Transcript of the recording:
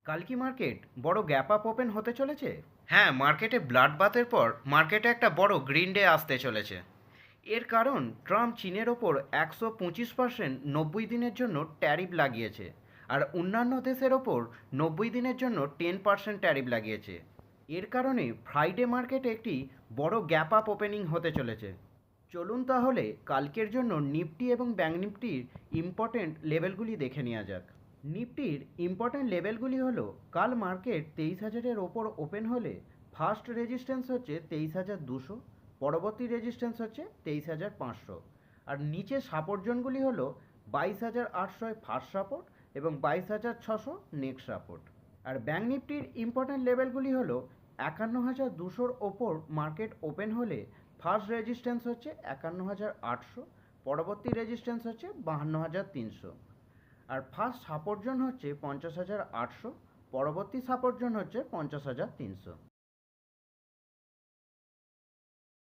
কালকি market বড় gap up open হতে চলেছে। হ্যাঁ, মার্কেটে ব্লাড বাথের পর মার্কেটে একটা বড় গ্রিন ডে আসতে চলেছে। এর কারণ ট্রাম্প চীনের ওপর 125% 90 দিনের জন্য ট্যারিফ লাগিয়েছে, আর অন্যান্য দেশের ওপর 90 দিনের জন্য 10% ট্যারিফ লাগিয়েছে। এর কারণে ফ্রাইডে মার্কেটে একটি বড় গ্যাপ আপ ওপেনিং হতে চলেছে। চলুন তাহলে কালকের জন্য নিফটি এবং ব্যাঙ্ক নিফটির ইম্পর্টেন্ট লেভেলগুলি দেখে নেওয়া যাক। নিফটির ইম্পর্টেন্ট লেভেলগুলি হলো, কাল মার্কেট 23,000-এর ওপর ওপেন হলে ফার্স্ট রেজিস্ট্যান্স হচ্ছে 23,200, পরবর্তী রেজিস্ট্যান্স হচ্ছে 23,500, আর নিচে সাপোর্ট জোনগুলি হলো 22,800 ফার্স্ট সাপোর্ট এবং 22,600 নেক্সট সাপোর্ট। আর ব্যাঙ্ক নিফটির ইম্পর্টেন্ট লেভেলগুলি হলো 51,200-র ওপর মার্কেট ওপেন হলে ফার্স্ট রেজিস্ট্যান্স হচ্ছে 51,800, পরবর্তী রেজিস্ট্যান্স হচ্ছে 52,300, আর ফার্স্ট সাপোর্ট জোন হচ্ছে 50,800, পরবর্তী সাপোর্ট জোন হচ্ছে 50,300।